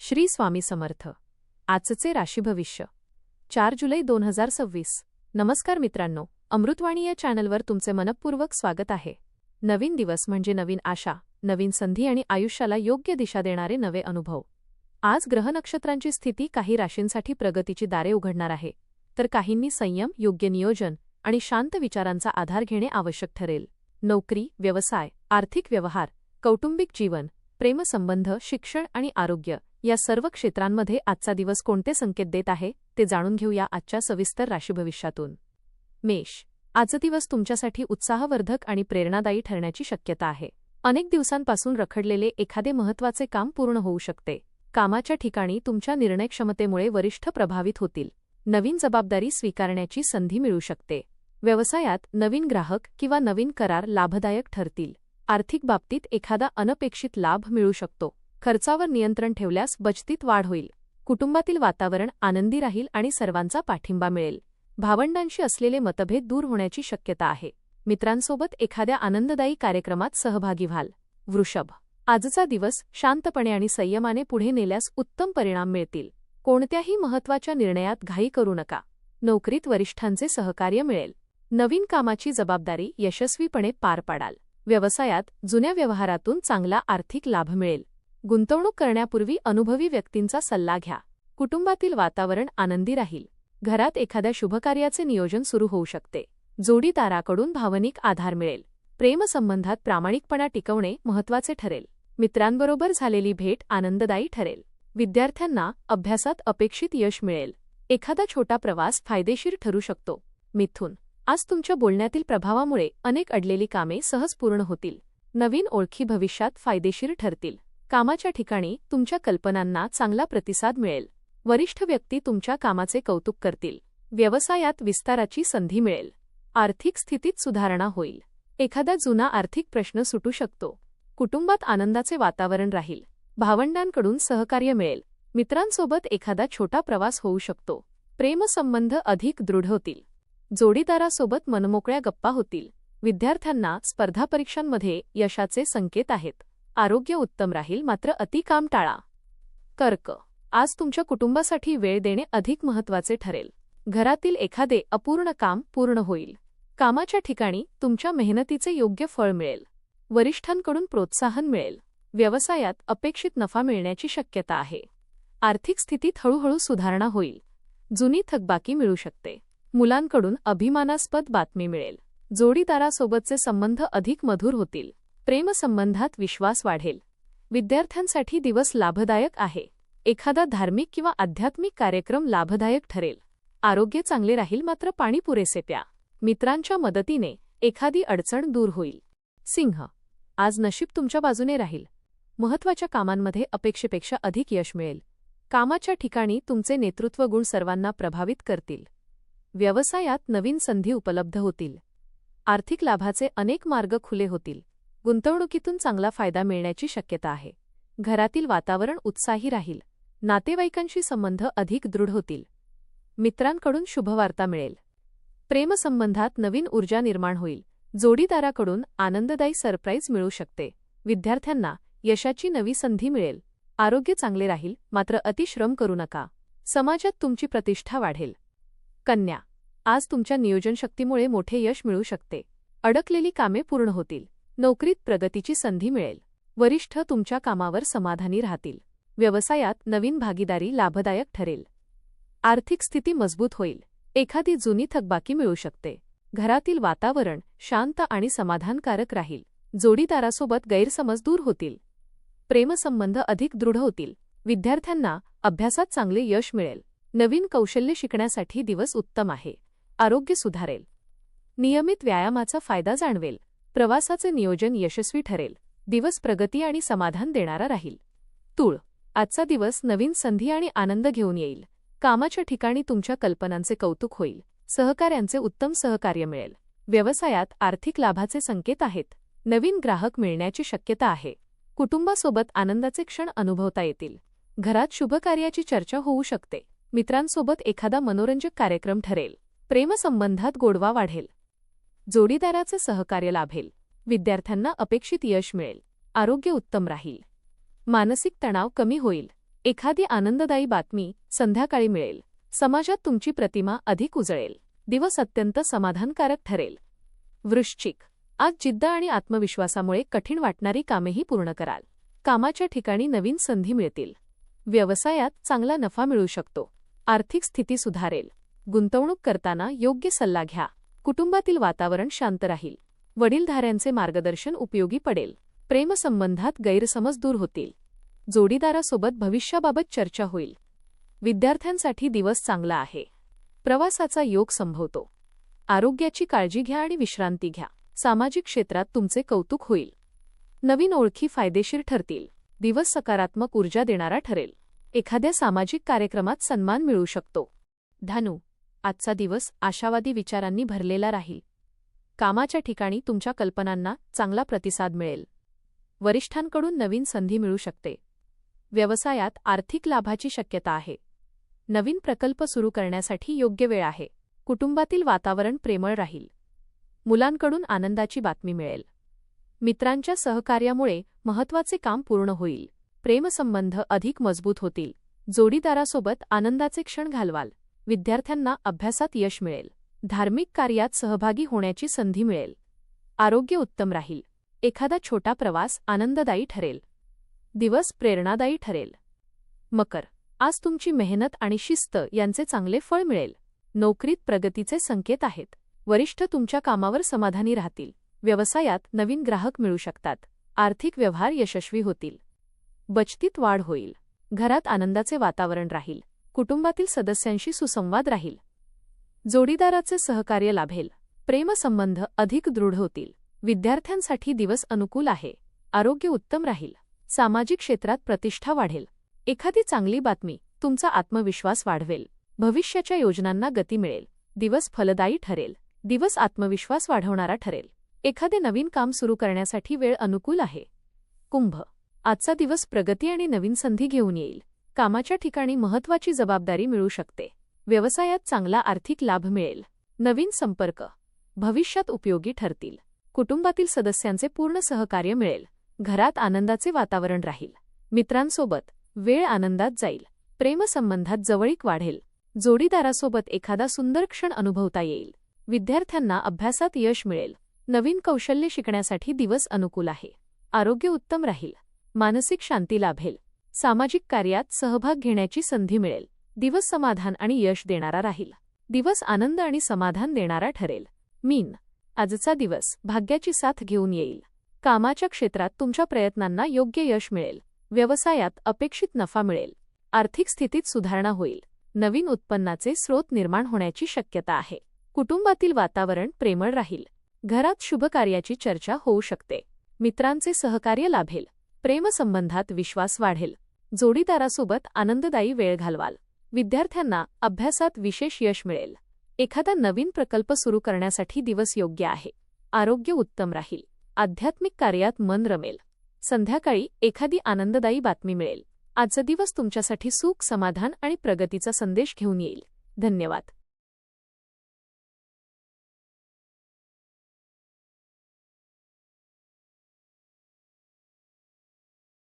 श्री स्वामी समर्थ. आजचे राशी भविष्य 4 जुलै 2026. नमस्कार मित्रांनो, अमृतवाणी या चॅनलवर तुमचे मनपूर्वक स्वागत आहे. नवीन दिवस म्हणजे नवीन आशा, नवीन संधी आणि आयुष्याला योग्य दिशा देणारे नवे अनुभव. आज ग्रह नक्षत्रांची स्थिती काही राशींसाठी प्रगतीची दारे उघडणार आहे, तर काहींनी संयम, योग्य नियोजन आणि शांत विचारांचा आधार घेणे आवश्यक ठरेल. नोकरी, व्यवसाय, आर्थिक व्यवहार, कौटुंबिक जीवन, प्रेमसंबंध, शिक्षण आणि आरोग्य या सर्व क्षेत्रांमध्ये आजचा दिवस कोणते संकेत देत आहे ते जाणून घेऊया आजच्या सविस्तर राशीभविष्यातून. मेष. आजचा दिवस तुमच्यासाठी उत्साहवर्धक आणि प्रेरणादायी ठरण्याची शक्यता आहे. अनेक दिवसांपासून रखडलेले एखादे महत्त्वाचे काम पूर्ण होऊ शकते. कामाच्या ठिकाणी तुमच्या निर्णयक्षमतेमुळे वरिष्ठ प्रभावित होतील. नवीन जबाबदारी स्वीकारण्याची संधी मिळू शकते. व्यवसायात नवीन ग्राहक किंवा नवीन करार लाभदायक ठरतील. आर्थिक बाबतीत एखादा अनपेक्षित लाभ मिळू शकतो. खर्चावर नियंत्रण ठेवल्यास बचतीत वाढ होईल. कुटुंबातील वातावरण आनंदी राहील आणि सर्वांचा पाठिंबा मिळेल. भावंडांशी असलेले मतभेद दूर होण्याची शक्यता आहे. मित्रांसोबत एखाद्या आनंददायी कार्यक्रमात सहभागी व्हाल. वृषभ. आजचा दिवस शांतपणे आणि संयमाने पुढे नेल्यास उत्तम परिणाम मिळतील. कोणत्याही महत्त्वाच्या निर्णयात घाई करू नका. नोकरीत वरिष्ठांचे सहकार्य मिळेल. नवीन कामाची जबाबदारी यशस्वीपणे पार पाडाल. व्यवसायात जुन्या व्यवहारातून चांगला आर्थिक लाभ मिळेल. गुंतवणूक करण्यापूर्वी अनुभवी व्यक्तींचा सल्ला घ्या. कुटुंबातील वातावरण आनंदी राहील. घरात एखाद्या शुभकार्याचे नियोजन सुरू होऊ शकते. जोडीदाराकडून भावनिक आधार मिळेल. प्रेमसंबंधात प्रामाणिकपणा टिकवणे महत्त्वाचे ठरेल. मित्रांबरोबर झालेली भेट आनंददायी ठरेल. विद्यार्थ्यांना अभ्यासात अपेक्षित यश मिळेल. एखादा छोटा प्रवास फायदेशीर ठरू शकतो. मिथुन. आज तुमच्या बोलण्यातील प्रभावामुळे अनेक अडलेली कामे सहज पूर्ण होतील. नवीन ओळखी भविष्यात फायदेशीर ठरतील. कामाच्या ठिकाणी तुमच्या कल्पनांना चांगला प्रतिसाद मिळेल. वरिष्ठ व्यक्ती तुमच्या कामाचे कौतुक करतील. व्यवसायात विस्ताराची संधी मिळेल. आर्थिक स्थितीत सुधारणा होईल. एखादा जुना आर्थिक प्रश्न सुटू शकतो. कुटुंबात आनंदाचे वातावरण राहील. भावंडांकडून सहकार्य मिळेल. मित्रांसोबत एखादा छोटा प्रवास होऊ शकतो. प्रेमसंबंध अधिक दृढ होतील. जोडीदारासोबत मनमोकळ्या गप्पा होतील. विद्यार्थ्यांना स्पर्धा परीक्षांमध्ये यशाचे संकेत आहेत. आरोग्य उत्तम राहील, मात्र अतिकाम टाळा. कर्क. आज तुमच्या कुटुंबासाठी वेळ देणे अधिक महत्त्वाचे ठरेल. घरातील एखादे अपूर्ण काम पूर्ण होईल. कामाच्या ठिकाणी तुमच्या मेहनतीचे योग्य फळ मिळेल. वरिष्ठांकडून प्रोत्साहन मिळेल. व्यवसायात अपेक्षित नफा मिळण्याची शक्यता आहे. आर्थिक स्थितीत हळूहळू सुधारणा होईल. जुनी थकबाकी मिळू शकते. मुलांकडून अभिमानास्पद बातमी मिळेल. जोडीदारासोबतचे संबंध अधिक मधुर होतील. प्रेमसंबंधात विश्वास वाढेल. विद्यार्थ्यांसाठी दिवस लाभदायक आहे. एखादा धार्मिक किंवा आध्यात्मिक कार्यक्रम लाभदायक ठरेल. आरोग्य चांगले राहील, मात्र पाणी पुरेसे प्या. मित्रांच्या मदतीने एखादी अडचण दूर होईल. सिंह. आज नशीब तुमच्या बाजूने राहील. महत्त्वाच्या कामांमध्ये अपेक्षेपेक्षा अधिक यश मिळेल. कामाच्या ठिकाणी तुमचे नेतृत्व गुण सर्वांना प्रभावित करतील. व्यवसायात नवीन संधी उपलब्ध होतील. आर्थिक लाभाचे अनेक मार्ग खुले होतील. गुंतवणुकीतून चांगला फायदा मिळण्याची शक्यता आहे. घरातील वातावरण उत्साही राहील. नातेवाईकांशी संबंध अधिक दृढ होतील. मित्रांकडून शुभवार्ता मिळेल. प्रेमसंबंधात नवीन ऊर्जा निर्माण होईल. जोडीदाराकडून आनंददायी सरप्राईज मिळू शकते. विद्यार्थ्यांना यशाची नवी संधी मिळेल. आरोग्य चांगले राहील, मात्र अतिश्रम करू नका. समाजात तुमची प्रतिष्ठा वाढेल. कन्या. आज तुमच्या नियोजनशक्तीमुळे मोठे यश मिळू शकते. अडकलेली कामे पूर्ण होतील. नोकरीत प्रगतीची संधी मिळेल. वरिष्ठ तुमच्या कामावर समाधानी राहतील. व्यवसायात नवीन भागीदारी लाभदायक ठरेल. आर्थिक स्थिती मजबूत होईल. एखादी जुनी थकबाकी मिळू शकते. घरातील वातावरण शांत आणि समाधानकारक राहील. जोडीदारासोबत गैरसमज दूर होतील. प्रेमसंबंध अधिक दृढ होतील. विद्यार्थ्यांना अभ्यासात चांगले यश मिळेल. नवीन कौशल्य शिकण्यासाठी दिवस उत्तम आहे. आरोग्य सुधारेल. नियमित व्यायामाचा फायदा जाणवेल. प्रवासाचे नियोजन यशस्वी ठरेल. दिवस प्रगती आणि समाधान देणारा राहील. तूळ. आजचा दिवस नवीन संधी आणि आनंद घेऊन येईल. कामाच्या ठिकाणी तुमच्या कल्पनांचे कौतुक होईल. सहकाऱ्यांचे उत्तम सहकार्य मिळेल. व्यवसायात आर्थिक लाभाचे संकेत आहेत. नवीन ग्राहक मिळण्याची शक्यता आहे. कुटुंबासोबत आनंदाचे क्षण अनुभवता येतील. घरात शुभकार्याची चर्चा होऊ शकते. मित्रांसोबत एखादा मनोरंजक कार्यक्रम ठरेल. प्रेमसंबंधात गोडवा वाढेल. जोडीदाराचे सहकार्य लाभेल. विद्यार्थ्यांना अपेक्षित यश मिळेल. आरोग्य उत्तम राहील. मानसिक तणाव कमी होईल. एखादी आनंददायी बातमी संध्याकाळी मिळेल. समाजात तुमची प्रतिमा अधिक उजळेल. दिवस अत्यंत समाधानकारक ठरेल. वृश्चिक. आज जिद्द आणि आत्मविश्वासामुळे कठीण वाटणारी कामेही पूर्ण कराल. कामाच्या ठिकाणी नवीन संधी मिळतील. व्यवसायात चांगला नफा मिळू शकतो. आर्थिक स्थिती सुधारेल. गुंतवणूक करताना योग्य सल्ला घ्या. कुटुंबातील वातावरण शांत राहील. वडीलधाऱ्यांचे मार्गदर्शन उपयोगी पडेल. प्रेमसंबंधात गैरसमज दूर होतील. जोडीदारासोबत भविष्याबाबत चर्चा होईल. विद्यार्थ्यांसाठी दिवस चांगला आहे. प्रवासाचा योग संभवतो. आरोग्याची काळजी घ्या आणि विश्रांती घ्या. सामाजिक क्षेत्रात तुमचे कौतुक होईल. नवीन ओळखी फायदेशीर ठरतील. दिवस सकारात्मक ऊर्जा देणारा ठरेल. एखाद्या सामाजिक कार्यक्रमात सन्मान मिळू शकतो. धनु. आजचा दिवस आशावादी विचारांनी भरलेला राहील. कामाच्या ठिकाणी तुमच्या कल्पनांना चांगला प्रतिसाद मिळेल. वरिष्ठांकडून नवीन संधी मिळू शकते. व्यवसायात आर्थिक लाभाची शक्यता आहे. नवीन प्रकल्प सुरू करण्यासाठी योग्य वेळ आहे. कुटुंबातील वातावरण प्रेमळ राहील. मुलांकडून आनंदाची बातमी मिळेल. मित्रांच्या सहकार्यामुळे महत्त्वाचे काम पूर्ण होईल. प्रेमसंबंध अधिक मजबूत होतील. जोडीदारासोबत आनंदाचे क्षण घालवाल. विद्यार्थ्यांना अभ्यासात यश मिळेल. धार्मिक कार्यात सहभागी होण्याची संधी मिळेल. आरोग्य उत्तम राहील. एखादा छोटा प्रवास आनंददायी ठरेल. दिवस प्रेरणादायी ठरेल. मकर. आज तुमची मेहनत आणि शिस्त यांचे चांगले फळ मिळेल. नोकरीत प्रगतीचे संकेत आहेत. वरिष्ठ तुमच्या कामावर समाधानी राहतील. व्यवसायात नवीन ग्राहक मिळू शकतात. आर्थिक व्यवहार यशस्वी होतील. बचतीत वाढ होईल. घरात आनंदाचे वातावरण राहील. कुटुंबातील सदस्यांशी सुसंवाद राहील. जोडीदाराचे सहकार्य लाभेल. प्रेमसंबंध अधिक दृढ होतील. विद्यार्थ्यांसाठी दिवस अनुकूल आहे. आरोग्य उत्तम राहील. सामाजिक क्षेत्रात प्रतिष्ठा वाढेल. एखादी चांगली बातमी तुमचा आत्मविश्वास वाढवेल. भविष्याच्या योजनांना गती मिळेल. दिवस फलदायी ठरेल. दिवस आत्मविश्वास वाढवणारा ठरेल. एखादे नवीन काम सुरू करण्यासाठी वेळ अनुकूल आहे. कुंभ. आजचा दिवस प्रगती आणि नवीन संधी घेऊन येईल. कामाच्या ठिकाणी महत्त्वाची जबाबदारी मिळू शकते. व्यवसायात चांगला आर्थिक लाभ मिळेल. नवीन संपर्क भविष्यात उपयोगी ठरतील. कुटुंबातील सदस्यांचे पूर्ण सहकार्य मिळेल. घरात आनंदाचे वातावरण राहील. मित्रांसोबत वेळ आनंदात जाईल. प्रेमसंबंधात जवळीक वाढेल. जोडीदारासोबत एखादा सुंदर क्षण अनुभवता येईल. विद्यार्थ्यांना अभ्यासात यश मिळेल. नवीन कौशल्य शिकण्यासाठी दिवस अनुकूल आहे. आरोग्य उत्तम राहील. मानसिक शांती लाभेल. सामाजिक कार्यात सहभाग घेण्याची संधी मिळेल. दिवस समाधान आणि यश देणारा राहील. दिवस आनंद आणि समाधान देणारा ठरेल. मीन. आजचा दिवस भाग्याची साथ घेऊन येईल. कामाच्या क्षेत्रात तुमच्या प्रयत्नांना योग्य यश मिळेल. व्यवसायात अपेक्षित नफा मिळेल. आर्थिक स्थितीत सुधारणा होईल. नवीन उत्पन्नाचे स्रोत निर्माण होण्याची शक्यता आहे. कुटुंबातील वातावरण प्रेमळ राहील. घरात शुभ कार्याची चर्चा होऊ शकते. मित्रांचे सहकार्य लाभेल. प्रेमसंबंधात विश्वास वाढेल. जोडीदारासोबत आनंददायी वेळ घालवाल. विद्यार्थ्यांना अभ्यासात विशेष यश मिळेल. एखादा नवीन प्रकल्प सुरू करण्यासाठी दिवस योग्य आहे. आरोग्य उत्तम राहील. आध्यात्मिक कार्यात मन रमेल. संध्याकाळी एखादी आनंददायी बातमी मिळेल. आजचा दिवस तुमच्यासाठी सुख, समाधान आणि प्रगतीचा संदेश घेऊन येईल. धन्यवाद.